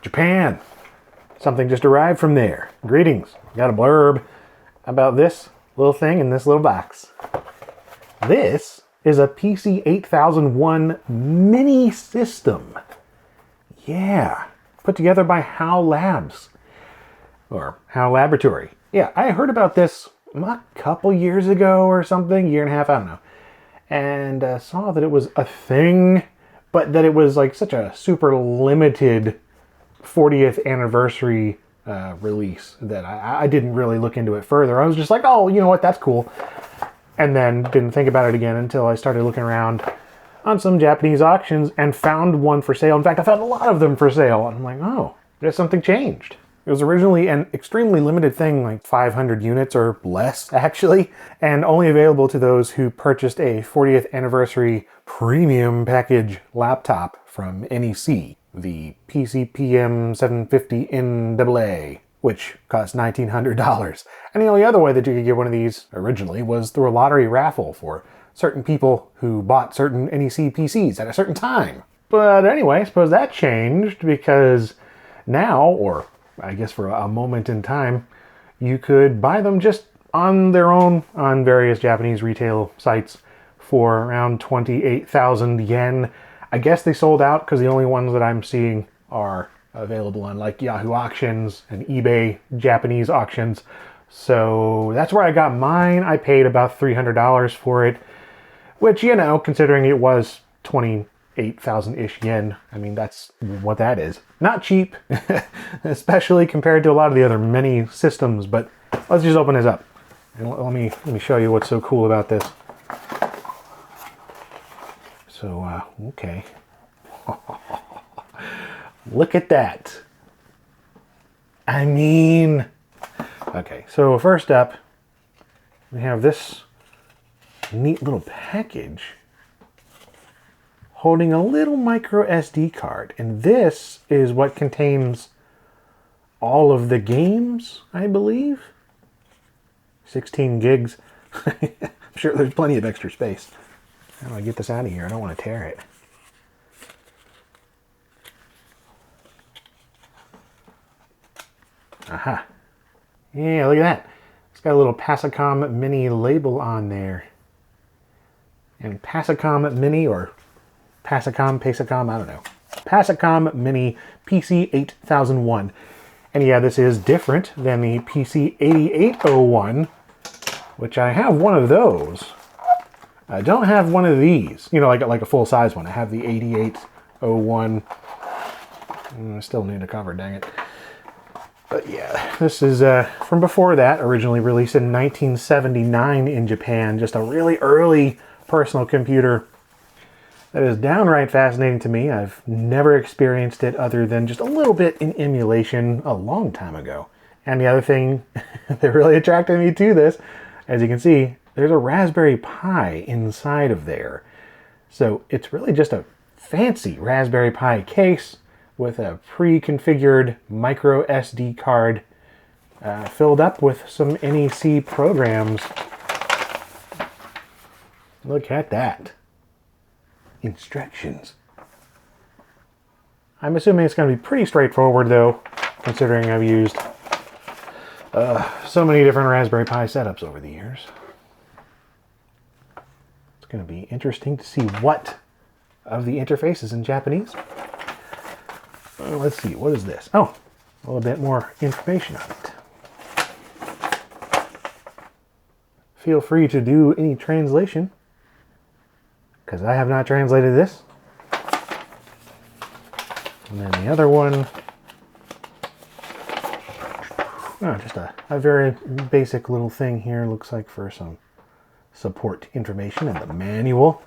Japan. Something just arrived from there. Greetings. Got a blurb about this little thing in this little box. This is a PC-8001 mini system. Yeah. Put together by HAL Labs. Or HAL Laboratory. Yeah, I heard about this a couple years ago or something. Year and a half, I don't know. And saw that it was a thing, but that it was like such a super limited 40th anniversary release that I didn't really look into it further. I was just like, oh, you know what, that's cool. And then didn't think about it again until I started looking around on some Japanese auctions and found one for sale. In fact, I found a lot of them for sale. And I'm like, oh, there's something changed. It was originally an extremely limited thing, like 500 units or less, actually, and only available to those who purchased a 40th anniversary premium package laptop from NEC, the PC-8001, which cost $1,900. And the only other way that you could get one of these originally was through a lottery raffle for certain people who bought certain NEC PCs at a certain time. But anyway, I suppose that changed because now, or I guess for a moment in time, you could buy them just on their own on various Japanese retail sites for around 28,000 yen. I guess they sold out because the only ones that I'm seeing are available on like Yahoo Auctions and eBay Japanese auctions. So that's where I got mine. I paid about $300 for it, which, you know, considering it was 28,000-ish yen, I mean, that's what that is. Not cheap, especially compared to a lot of the other mini systems, but let's just open this up. And let me show you what's so cool about this. So, okay. Look at that. I mean, okay, so first up, we have this neat little package holding a little micro SD card. And this is what contains all of the games, I believe. 16 gigs. I'm sure there's plenty of extra space. How do I get this out of here? I don't want to tear it. Aha. Yeah, look at that. It's got a little Pasicom Mini label on there. And Pasicom Mini, or Pasicom, I don't know. Pasicom Mini PC-8001. And yeah, this is different than the PC-8801, which I have one of those. I don't have one of these, you know, like a full-size one. I have the 8801. I still need a cover, dang it. But yeah, this is from before that, originally released in 1979 in Japan. Just a really early personal computer that is downright fascinating to me. I've never experienced it other than just a little bit in emulation a long time ago. And the other thing that really attracted me to this, as you can see, there's a Raspberry Pi inside of there. So it's really just a fancy Raspberry Pi case with a pre-configured micro SD card filled up with some NEC programs. Look at that. Instructions. I'm assuming it's going to be pretty straightforward though, considering I've used so many different Raspberry Pi setups over the years. It's going to be interesting to see what of the interface is in Japanese. Let's see, what is this? Oh, a little bit more information on it. Feel free to do any translation, because I have not translated this. And then the other one, oh, just a very basic little thing here. Looks like for some support information and the manual.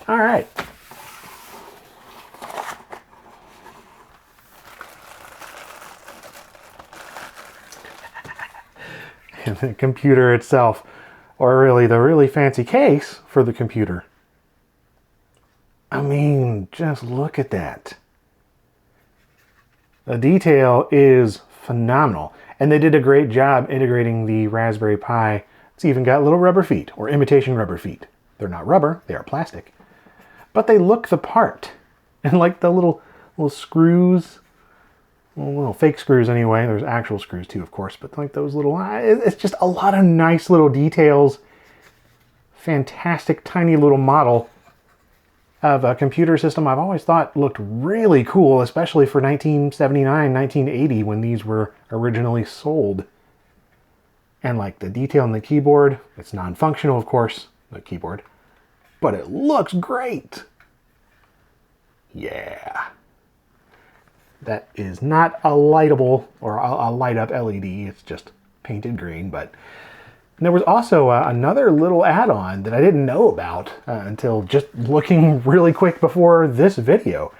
All right. And the computer itself, or really the really fancy case for the computer. I mean, just look at that. The detail is phenomenal. And they did a great job integrating the Raspberry Pi. It's even got little rubber feet, or imitation rubber feet. They're not rubber, they are plastic. But they look the part. And like the little screws, well, fake screws anyway. There's actual screws too, of course, but like those little, it's just a lot of nice little details. Fantastic tiny little model of a computer system I've always thought looked really cool, especially for 1979, 1980 when these were originally sold. And like the detail on the keyboard, it's non-functional, of course, the keyboard, but it looks great. Yeah. That is not a lightable or a light up LED. It's just painted green. But and there was also another little add-on that I didn't know about until just looking really quick before this video.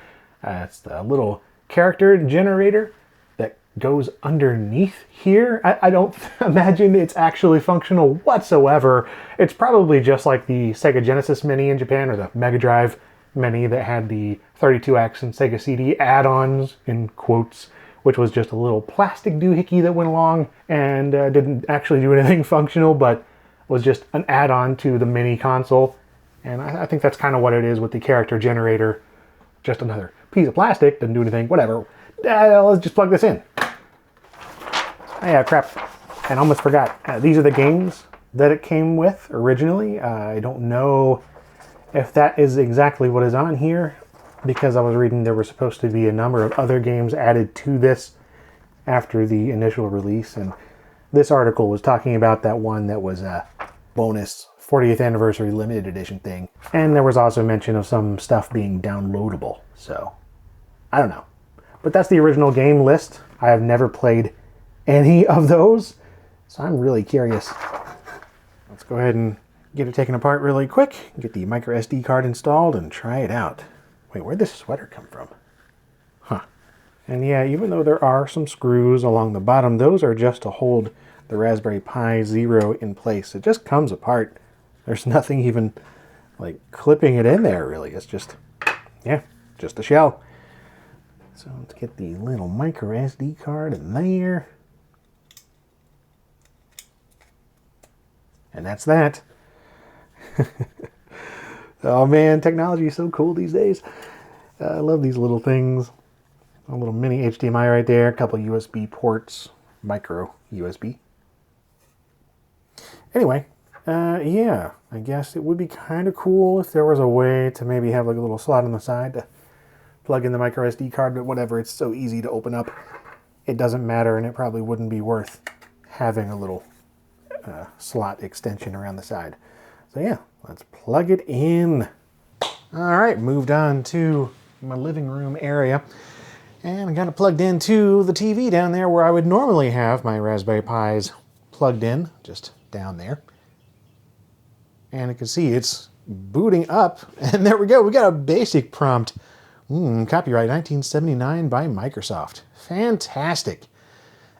It's the little character generator that goes underneath here. I don't imagine it's actually functional whatsoever. It's probably just like the Sega Genesis Mini in Japan or the Mega Drive Mini that had the 32X and Sega CD add-ons, in quotes, which was just a little plastic doohickey that went along and didn't actually do anything functional, but was just an add-on to the mini console. And I think that's kind of what it is with the character generator. Just another piece of plastic, doesn't do anything, whatever. Let's just plug this in. Oh yeah, crap. And almost forgot. These are the games that it came with originally. I don't know if that is exactly what is on here, because I was reading there were supposed to be a number of other games added to this after the initial release, and this article was talking about that one that was a bonus 40th anniversary limited edition thing, and there was also mention of some stuff being downloadable, so I don't know. But that's the original game list. I have never played any of those, so I'm really curious. Let's go ahead and get it taken apart really quick, get the micro SD card installed, and try it out. Wait, where'd this sweater come from? Huh. And yeah, even though there are some screws along the bottom, those are just to hold the Raspberry Pi Zero in place. It just comes apart. There's nothing even like clipping it in there, really. It's just, yeah, just a shell. So let's get the little micro SD card in there. And that's that. Oh man, technology is so cool these days. I love these little things. A little mini HDMI right there, a couple USB ports, micro USB. Anyway, yeah, I guess it would be kind of cool if there was a way to maybe have like a little slot on the side to plug in the micro SD card, but whatever, it's so easy to open up. It doesn't matter, and it probably wouldn't be worth having a little slot extension around the side. So yeah, let's plug it in. All right, moved on to my living room area. And I got it plugged into the TV down there where I would normally have my Raspberry Pis plugged in, just down there. And you can see it's booting up. And there we go, we got a basic prompt. Copyright 1979 by Microsoft. Fantastic.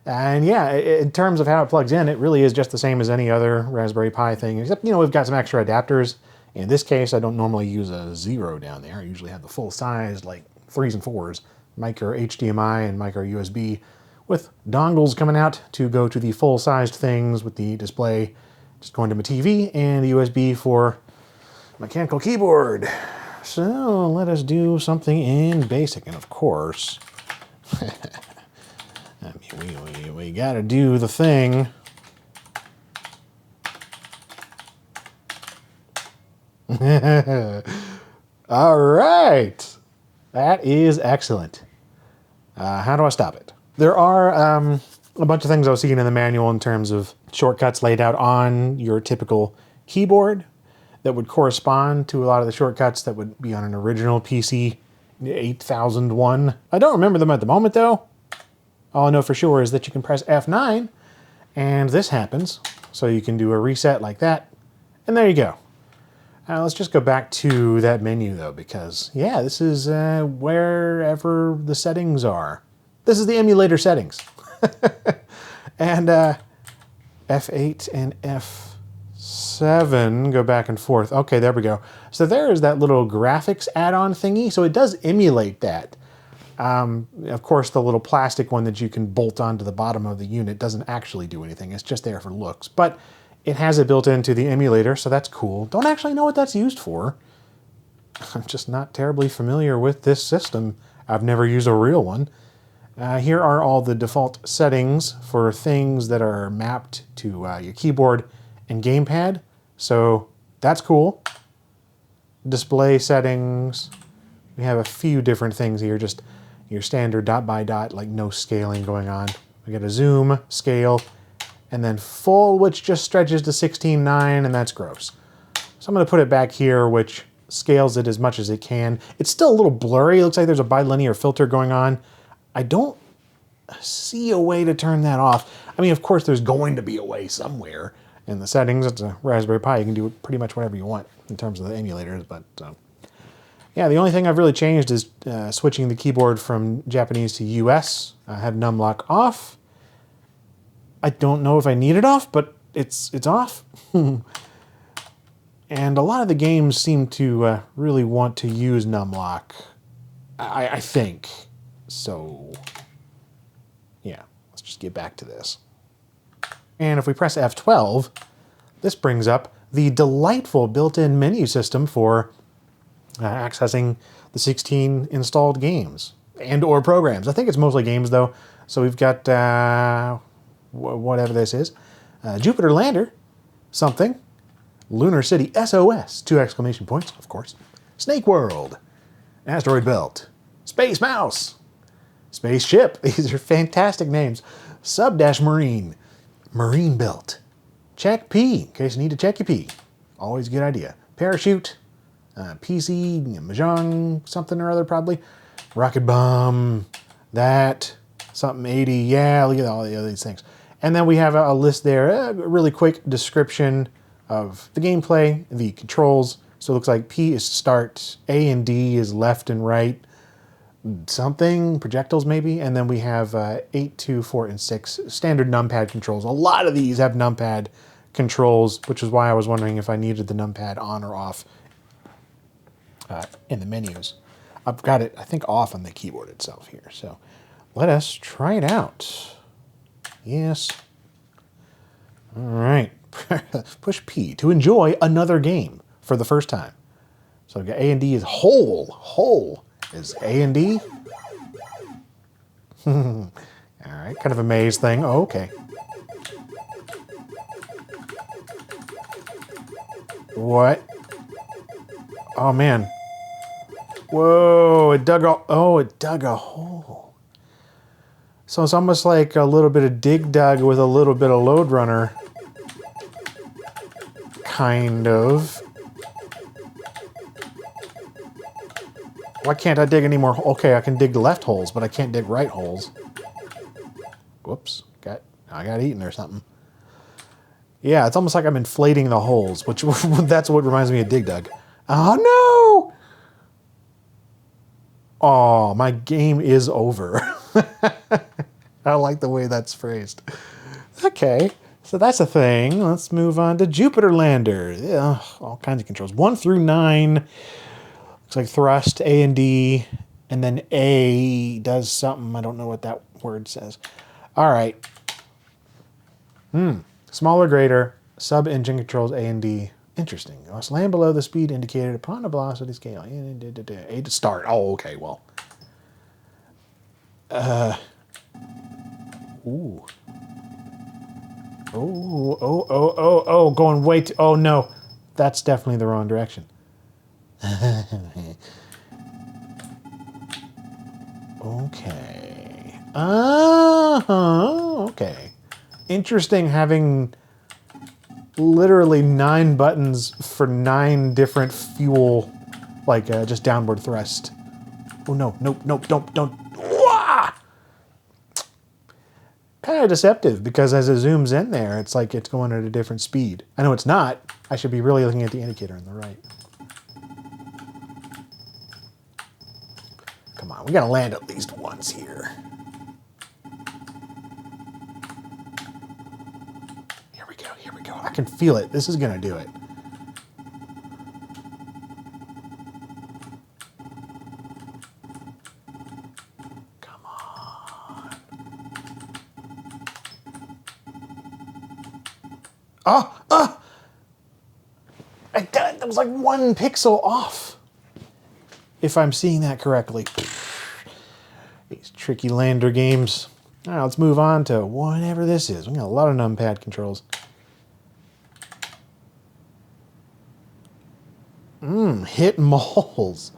And yeah, in terms of how it plugs in, it really is just the same as any other Raspberry Pi thing, except, we've got some extra adapters. In this case, I don't normally use a Zero down there. I usually have the full-size, like 3s and 4s, micro HDMI and micro USB, with dongles coming out to go to the full-sized things with the display just going to my TV, and the USB for mechanical keyboard. So let us do something in BASIC, and of course, we gotta do the thing. All right, that is excellent. How do I stop it? There are a bunch of things I was seeing in the manual in terms of shortcuts laid out on your typical keyboard that would correspond to a lot of the shortcuts that would be on an original PC-8001. I don't remember them at the moment though. All I know for sure is that you can press F9 and this happens. So you can do a reset like that, and there you go. Let's just go back to that menu though, because yeah, this is wherever the settings are. This is the emulator settings. And F8 and F7 go back and forth. Okay, there we go. So there is that little graphics add-on thingy. So it does emulate that. Of course, the little plastic one that you can bolt onto the bottom of the unit doesn't actually do anything. It's just there for looks. But it has it built into the emulator, so that's cool. Don't actually know what that's used for. I'm just not terribly familiar with this system. I've never used a real one. Here are all the default settings for things that are mapped to your keyboard and gamepad. So that's cool. Display settings. We have a few different things here, just your standard dot by dot, like no scaling going on. We got a zoom, scale, and then full, which just stretches to 16:9, and that's gross. So I'm going to put it back here, which scales it as much as it can. It's still a little blurry. It looks like there's a bilinear filter going on. I don't see a way to turn that off. I mean, of course, there's going to be a way somewhere in the settings. It's a Raspberry Pi. You can do pretty much whatever you want in terms of the emulators. But yeah, the only thing I've really changed is switching the keyboard from Japanese to US. I have numlock off. I don't know if I need it off, but it's off. And a lot of the games seem to really want to use numlock, I think. So yeah, let's just get back to this. And if we press F12, this brings up the delightful built-in menu system for accessing the 16 installed games and or programs. I think it's mostly games though. So we've got whatever this is, Jupiter Lander, something, Lunar City SOS, 2 exclamation points, of course, Snake World, Asteroid Belt, Space Mouse, Spaceship, these are fantastic names, Sub-Marine, Marine Belt, Check P, in case you need to check your P, always a good idea, Parachute, PC, Mahjong, something or other probably, Rocket Bomb, that, something 80, yeah, look at all the other these things. And then we have a list there, a really quick description of the gameplay, the controls. So it looks like P is start, A and D is left and right, something, projectiles maybe, and then we have 8, 2, 4, and 6 standard numpad controls. A lot of these have numpad controls, which is why I was wondering if I needed the numpad on or off in the menus. I've got it, I think, off on the keyboard itself here. So let us try it out. Yes. All right. Push P to enjoy another game for the first time. So we've got A and D is whole. Whole is A and D. All right. Kind of a maze thing. Oh, okay. What? Oh, man. Whoa, it dug a hole. So it's almost like a little bit of dig dug with a little bit of load runner. Kind of. Why can't I dig any more? Okay, I can dig left holes, but I can't dig right holes. Whoops, I got eaten or something. Yeah, it's almost like I'm inflating the holes, which that's what reminds me of dig dug. Oh no! Oh, my game is over. I like the way that's phrased. Okay, so that's a thing. Let's move on to Jupiter Lander. Yeah, all kinds of controls. 1 through 9. Looks like thrust, A and D, and then A does something. I don't know what that word says. All right. Smaller, greater, sub-engine controls, A and D. Interesting. Must land below the speed indicated upon a velocity scale. A to start. Oh, okay, well. Ooh. Oh, going way too... Oh, no. That's definitely the wrong direction. Okay. Okay. Interesting having literally 9 buttons for 9 different fuel, like just downward thrust. Oh, no, don't. Wah! Kind of deceptive, because as it zooms in there, it's like it's going at a different speed. I know it's not. I should be really looking at the indicator on the right. Come on, we gotta land at least once here. Here we go. I can feel it. This is gonna do it. Come on. Oh! That was like 1 pixel off. if I'm seeing that correctly. These tricky lander games. All right, let's move on to whatever this is. We got a lot of numpad controls. Hit moles.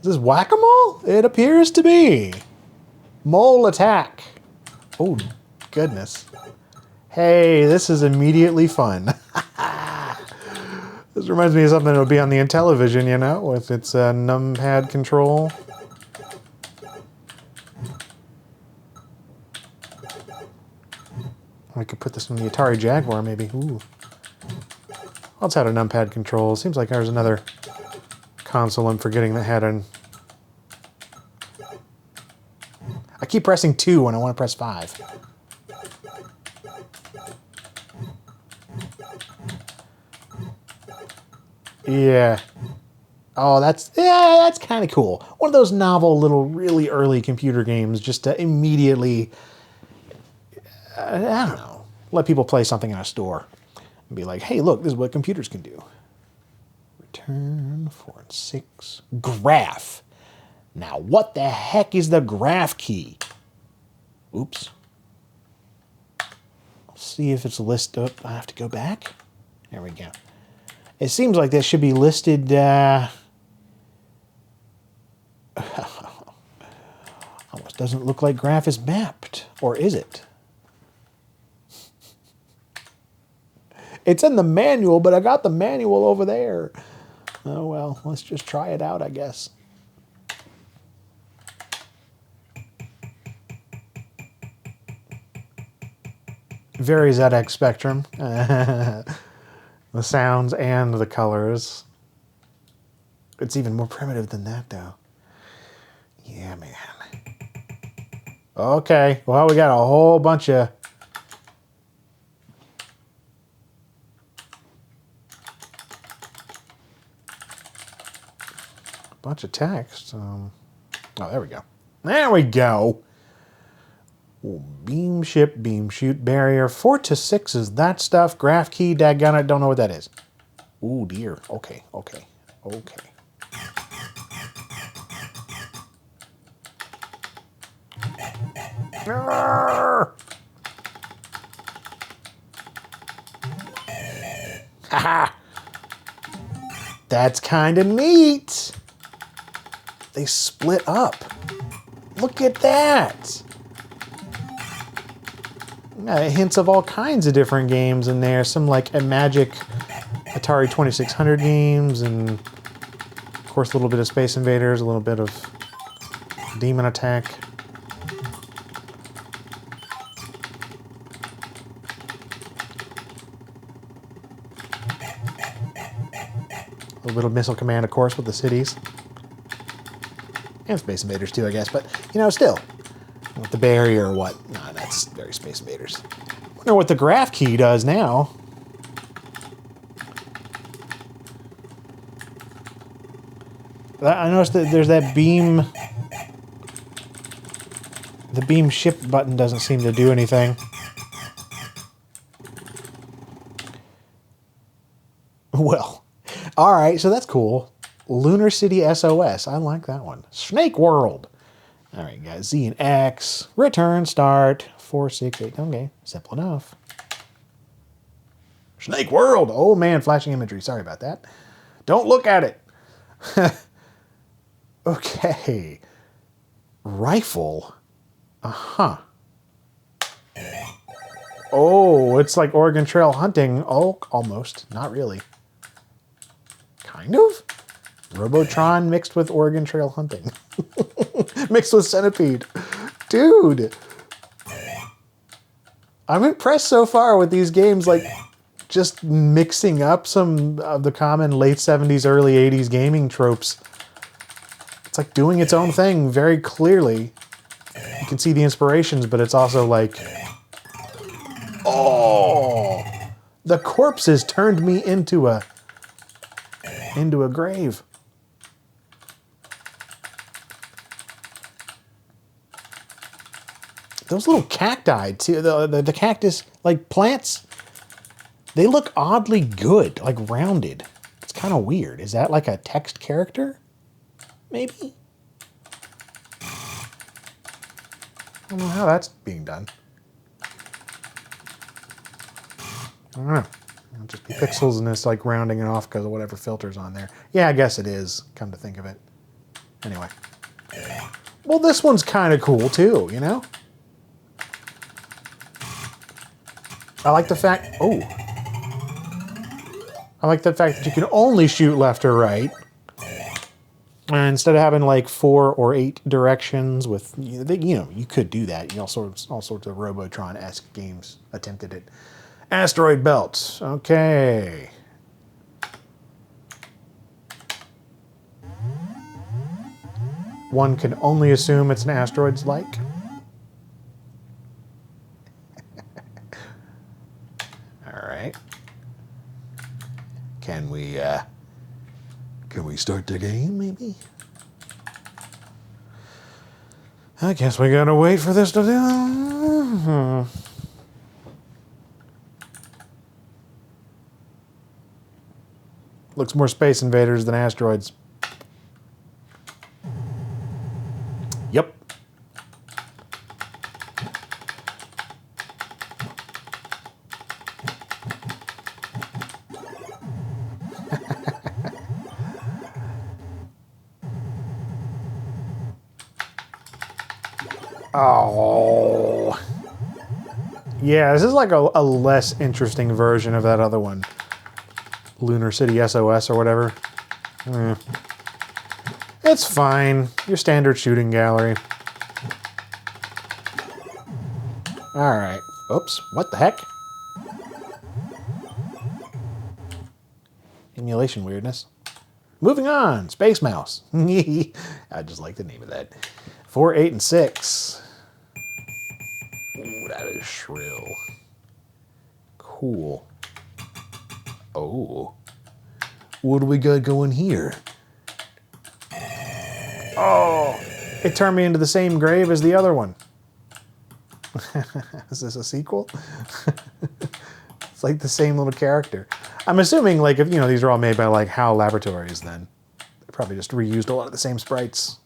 Is this whack-a-mole? It appears to be. Mole attack. Oh, goodness. Hey, this is immediately fun. This reminds me of something that would be on the Intellivision, you know, with its numpad control. I could put this in the Atari Jaguar, maybe. Ooh. Let's have a numpad control. Seems like there's another console I'm forgetting that had an... I keep pressing 2 when I want to press 5. Yeah. Oh, that's kind of cool. One of those novel little really early computer games just to immediately, I don't know, let people play something in a store and be like, hey, look, this is what computers can do. Return 4 and 6. Graph. Now, what the heck is the graph key? Oops. Let's see if it's listed. I have to go back. There we go. It seems like that should be listed. Almost doesn't look like graph is mapped. Or is it? It's in the manual, but I got the manual over there. Oh, well, let's just try it out, I guess. Very ZX Spectrum. The sounds and the colors. It's even more primitive than that, though. Yeah, man. Okay, well, we got a whole bunch of... text. Oh, there we go. There we go. Ooh, beam ship, beam shoot, barrier. 4 to 6 is that stuff. Graph key, daggone it, don't know what that is. Ooh, dear. Okay, okay, okay. Haha! That's kind of neat. They split up. Look at that. Hints of all kinds of different games in there. Some like a Magic Atari 2600 games, and of course a little bit of Space Invaders, a little bit of Demon Attack. A little bit of Missile Command, of course, with the cities. And Space Invaders too, I guess, but, you know, still. With the barrier or what? No, that's very Space Invaders. Wonder what the graph key does now. I noticed that there's that beam... The beam ship button doesn't seem to do anything. Well, alright, so that's cool. Lunar City SOS. I like that one. Snake World. All right, guys. Z and X. Return, start. 4, 6, 8. Okay, simple enough. Snake World. Oh, man, flashing imagery. Sorry about that. Don't look at it. Okay. Rifle. Uh-huh. Oh, it's like Oregon Trail hunting. Oh, almost. Not really. Kind of? Robotron mixed with Oregon Trail hunting. Mixed with Centipede. Dude. I'm impressed so far with these games, like, just mixing up some of the common late 70s, early 80s gaming tropes. It's like doing its own thing very clearly. You can see the inspirations, but it's also like... Oh! The corpses turned me into a grave. Those little cacti, too, the cactus, like plants, they look oddly good, like rounded. It's kind of weird. Is that like a text character? maybe? I don't know how that's being done. I don't know. It'll just be pixels and it's like rounding it off because of whatever filter's on there. Yeah, I guess it is, come to think of it. Anyway. Well, this one's kind of cool too, you know? I like the fact, oh. I like the fact that you can only shoot left or right. And instead of having like 4 or 8 directions with, you know, you could do that. All sorts of Robotron-esque games attempted it. Asteroid belts. Okay. One can only assume it's an asteroid's like. All right. Can we start the game, maybe? I guess we gotta wait for this to do. Looks more Space Invaders than asteroids. Yep. Oh. Yeah, this is like a less interesting version of that other one. Lunar City SOS or whatever. It's fine. Your standard shooting gallery. Alright. Oops. What the heck? Emulation weirdness. Moving on. Space Mouse. I just like the name of that. 4, 8, and 6. Ooh, that is shrill. Cool. Oh. What do we got going here? Oh, it turned me into the same grave as the other one. Is this a sequel? It's like the same little character. I'm assuming, like, if you know, these are all made by like HAL Laboratories, then they probably just reused a lot of the same sprites.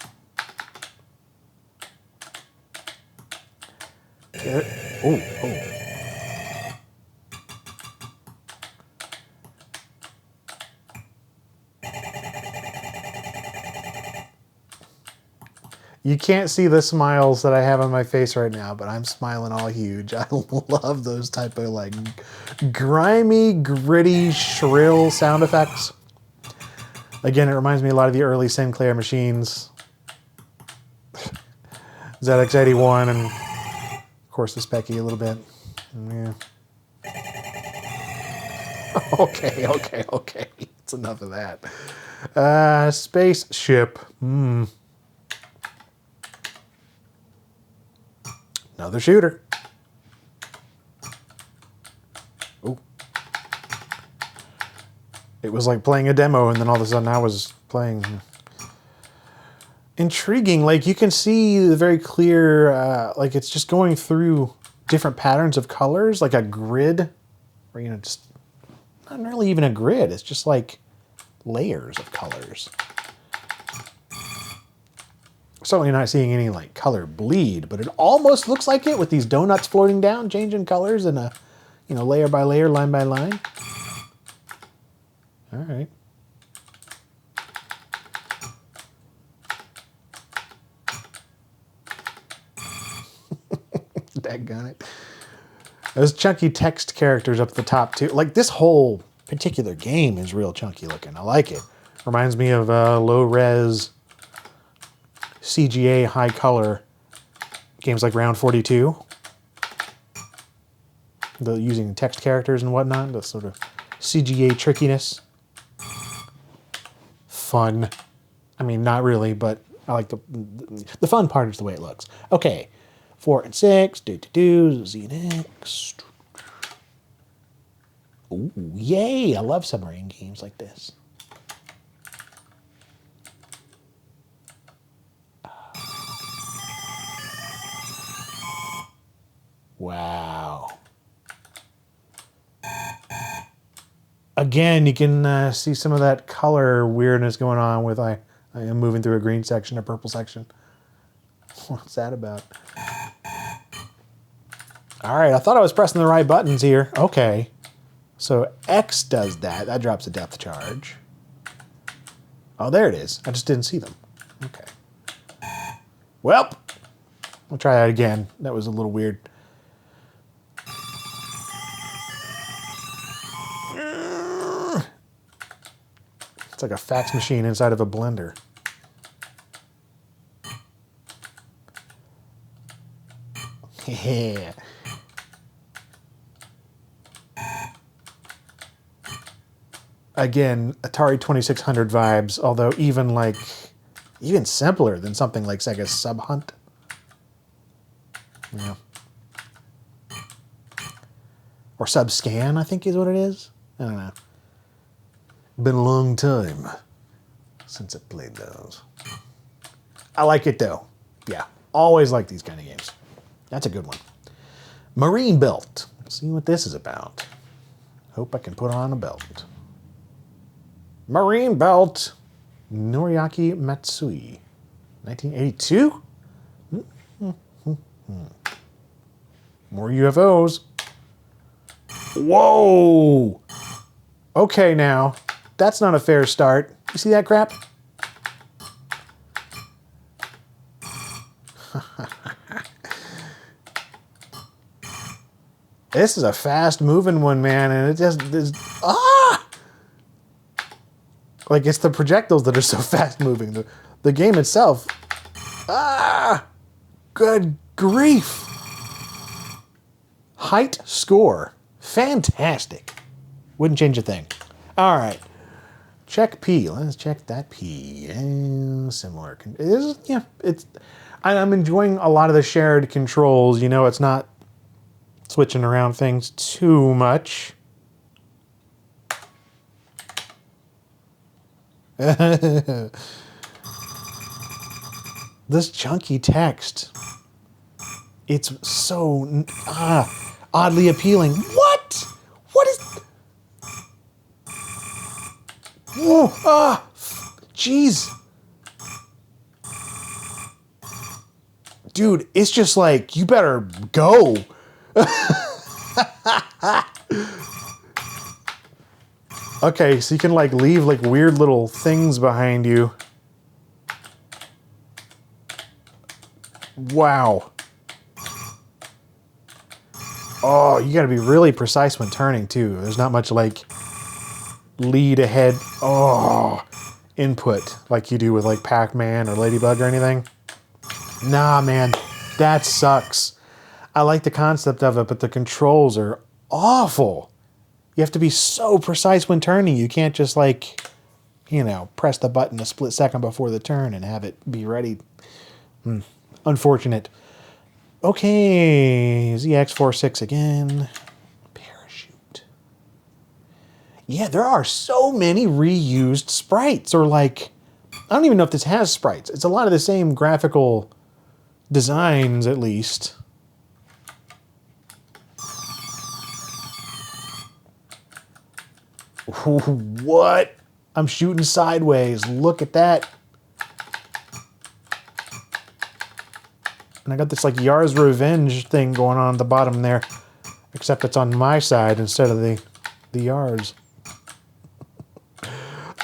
Oh. You can't see the smiles that I have on my face right now, but I'm smiling all huge. I love those type of like grimy, gritty, shrill sound effects. Again, it reminds me a lot of the early Sinclair machines. ZX81 and of course the Specky a little bit. Yeah. Okay. It's enough of that. Spaceship. Another shooter. Oh. It was like playing a demo and then all of a sudden I was playing. Intriguing. Like you can see the very clear, like it's just going through different patterns of colors, like a grid. Or, you know, just not really even a grid. It's just like layers of colors. Certainly not seeing any like color bleed, but it almost looks like it with these donuts floating down, changing colors in a, you know, layer by layer, line by line. All right. Daggone it. Those chunky text characters up at the top too. Like this whole particular game is real chunky looking. I like it. Reminds me of low res CGA high color games like Round 42. Using text characters and whatnot, the sort of CGA trickiness. Fun. I mean, not really, but I like the fun part is the way it looks. Okay, 4 and 6, Z and X. Ooh, yay! I love submarine games like this. Wow. Again, you can see some of that color weirdness going on with I am moving through a green section, a purple section. What's that about? All right, I thought I was pressing the right buttons here. Okay. So X does that. That drops a depth charge. Oh, there it is. I just didn't see them. Okay. Well, we'll try that again. That was a little weird. It's like a fax machine inside of a blender. Yeah. Again, Atari 2600 vibes, although even simpler than something like Sega Sub-Hunt. Yeah. Or Sub-Scan, I think is what it is. I don't know. Been a long time since I played those. I like it though. Yeah, always like these kind of games. That's a good one. Marine Belt. Let's see what this is about. Hope I can put on a belt. Marine Belt. Noriaki Matsui. 1982? More UFOs. Whoa! Okay now. That's not a fair start. You see that crap? This is a fast moving one, man, and it just is like it's the projectiles that are so fast moving. The game itself. Good grief. Height score. Fantastic. Wouldn't change a thing. All right. Check P. Let's check that P. Similar. I'm enjoying a lot of the shared controls. You know, it's not switching around things too much. This chunky text. It's so oddly appealing. What? What is... Whoa, jeez. Dude, it's just like, you better go. Okay, so you can like leave like weird little things behind you. Wow. Oh, you gotta be really precise when turning too. There's not much like lead ahead, input like you do with like Pac-Man or Ladybug or anything. Nah, man, that sucks. I like the concept of it, but the controls are awful. You have to be so precise when turning. You can't just like, you know, press the button a split second before the turn and have it be ready. Unfortunate. Okay, ZX46 again. Parachute. Yeah, there are so many reused sprites, or like, I don't even know if this has sprites. It's a lot of the same graphical designs, at least. What? I'm shooting sideways. Look at that. And I got this like Yar's Revenge thing going on at the bottom there. Except it's on my side instead of the Yar's.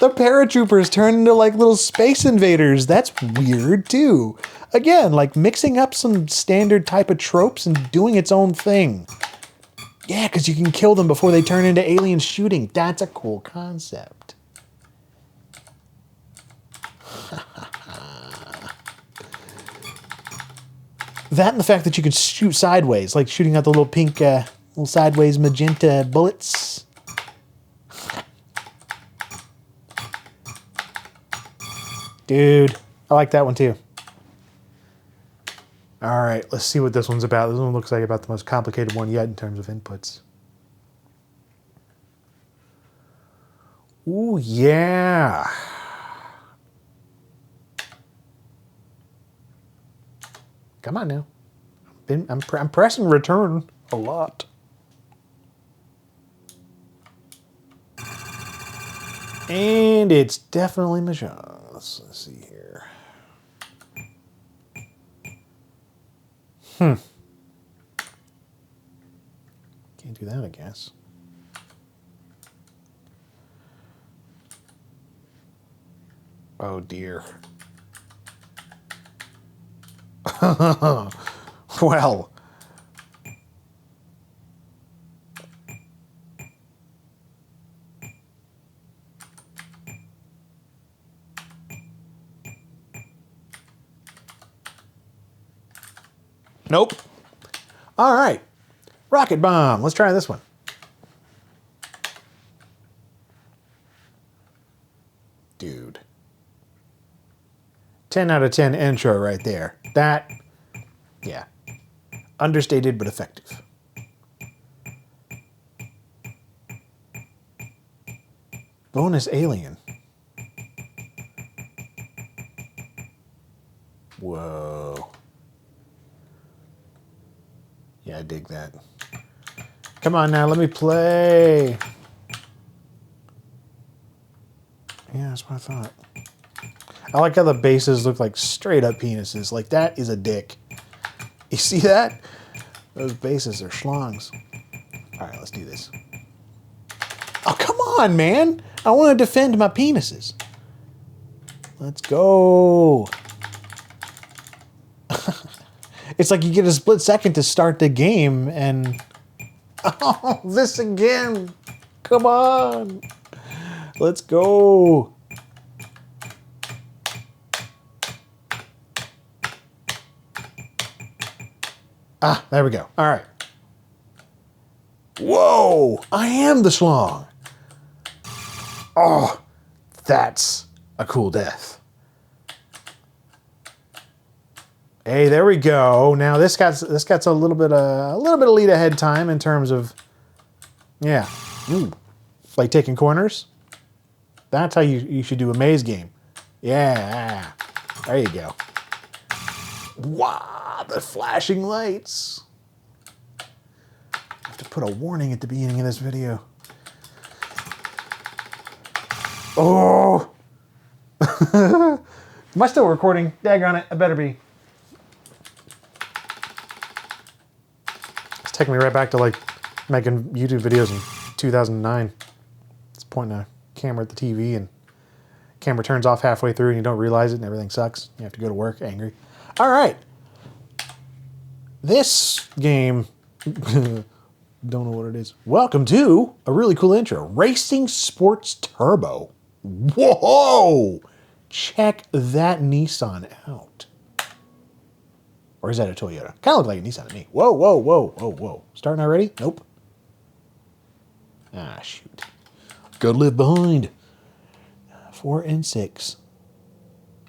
The paratroopers turn into like little space invaders. That's weird too. Again, like mixing up some standard type of tropes and doing its own thing. Yeah, because you can kill them before they turn into aliens shooting. That's a cool concept. That and the fact that you can shoot sideways, like shooting out the little pink, little sideways magenta bullets. Dude, I like that one too. All right, let's see what this one's about. This one looks like about the most complicated one yet in terms of inputs. Ooh, yeah. Come on now. I'm pressing return a lot. And it's definitely Mahjong. Let's see here. Can't do that, I guess. Oh dear. Well. Nope. All right. Rocket bomb. Let's try this one. Dude. 10 out of 10 intro right there. That, yeah. Understated but effective. Bonus alien. Whoa. Yeah, I dig that. Come on now, let me play. Yeah, that's what I thought. I like how the bases look like straight up penises. Like, that is a dick. You see that? Those bases are schlongs. All right, let's do this. Oh, come on, man. I want to defend my penises. Let's go. It's like you get a split second to start the game and... Oh, this again. Come on. Let's go. Ah, there we go. All right. Whoa, I am the schlong. Oh, that's a cool death. Hey, there we go. Now this got a little bit of lead ahead time in terms of, yeah, like taking corners. That's how you should do a maze game. Yeah, there you go. Wow, the flashing lights. I have to put a warning at the beginning of this video. Oh! Am I still recording? Daggone it, I better be. It's taking me right back to like making YouTube videos in 2009. It's pointing a camera at the TV and camera turns off halfway through and you don't realize it and everything sucks. You have to go to work angry. All right. This game, don't know what it is. Welcome to a really cool intro. Racing Sports Turbo. Whoa! Check that Nissan out. Or is that a Toyota? Kind of look like a Nissan to me. Whoa, whoa, whoa, whoa, whoa. Starting already? Nope. Ah, shoot. Gotta live behind. 4 and 6.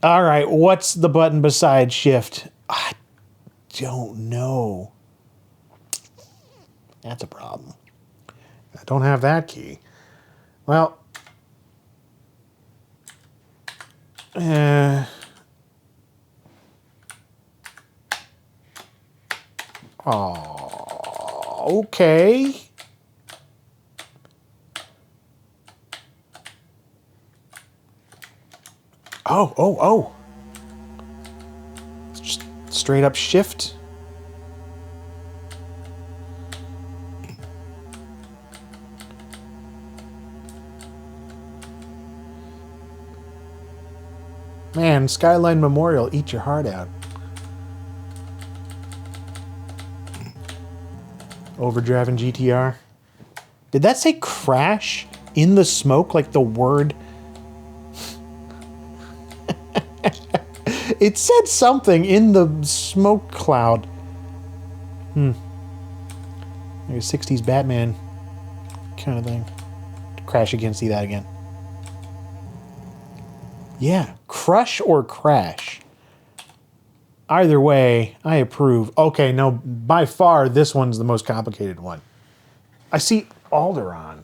All right, what's the button besides shift? I don't know. That's a problem. I don't have that key. Well, oh, okay. Oh. It's just straight up shift. Man, Skyline Memorial, eat your heart out. Overdriving GTR. Did that say crash in the smoke like the word? It said something in the smoke cloud. Like a 60s Batman kind of thing. Crash again, see that again. Yeah, crush or crash. Either way, I approve. Okay, no, by far, this one's the most complicated one. I see Alderaan.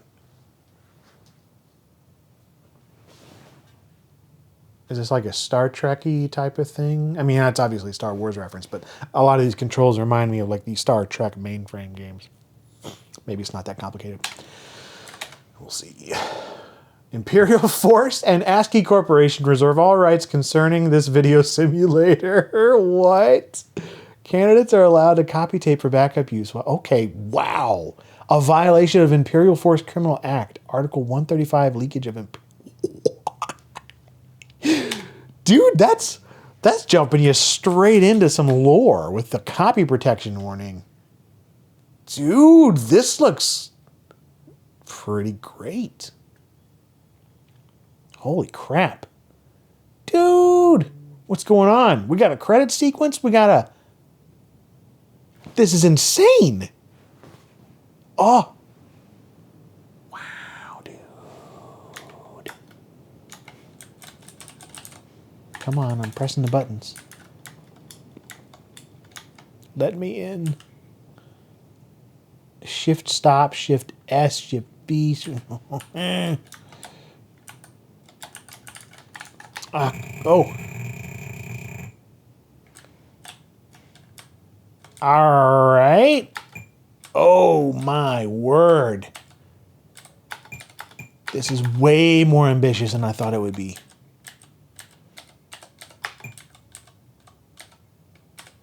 Is this like a Star Trek-y type of thing? I mean, that's obviously a Star Wars reference, but a lot of these controls remind me of like the Star Trek mainframe games. Maybe it's not that complicated. We'll see. Imperial Force and ASCII Corporation reserve all rights concerning this video simulator. What? Candidates are allowed to copy tape for backup use. Well, okay, wow. A violation of Imperial Force Criminal Act, Article 135, leakage of... Dude, that's jumping you straight into some lore with the copy protection warning. Dude, this looks pretty great. Holy crap. Dude, what's going on? We got a credit sequence? This is insane. Oh. Wow, dude. Come on, I'm pressing the buttons. Let me in. Shift stop, Shift S, Shift B. Oh. All right. Oh my word. This is way more ambitious than I thought it would be.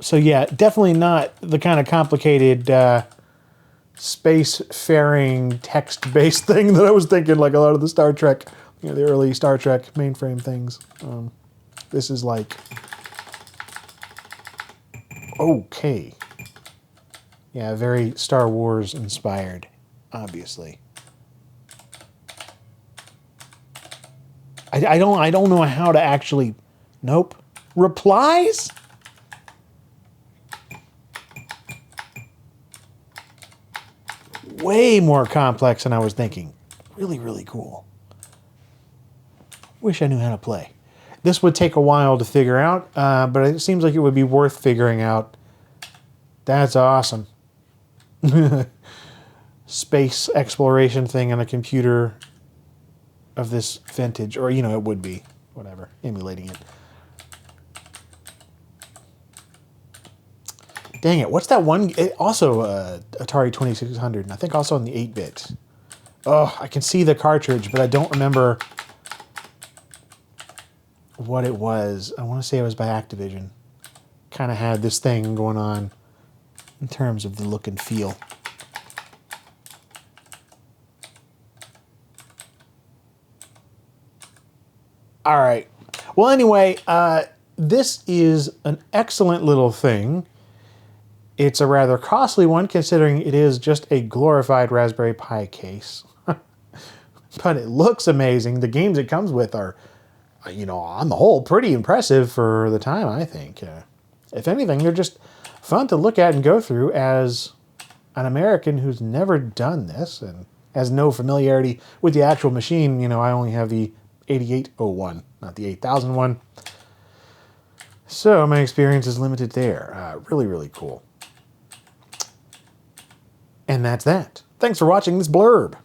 So yeah, definitely not the kind of complicated spacefaring text-based thing that I was thinking, like a lot of the Star Trek, the early Star Trek mainframe things. This is like, okay. Yeah, very Star Wars inspired, obviously. I don't know how to actually, nope. Replies? Way more complex than I was thinking. Really, really cool. Wish I knew how to play. This would take a while to figure out, but it seems like it would be worth figuring out. That's awesome. Space exploration thing on a computer of this vintage, or it would be, whatever, emulating it. Dang it, what's that one? Also Atari 2600, and I think also on the 8-bit. Oh, I can see the cartridge, but I don't remember what it was. I want to say it was by Activision. Kind of had this thing going on in terms of the look and feel. All right. Well, anyway, this is an excellent little thing. It's a rather costly one, considering it is just a glorified Raspberry Pi case. But it looks amazing. The games it comes with are, on the whole, pretty impressive for the time, I think. If anything, they're just fun to look at and go through as an American who's never done this and has no familiarity with the actual machine. I only have the 8801, not the 8001. So my experience is limited there. Really, really cool. And that's that. Thanks for watching this blurb.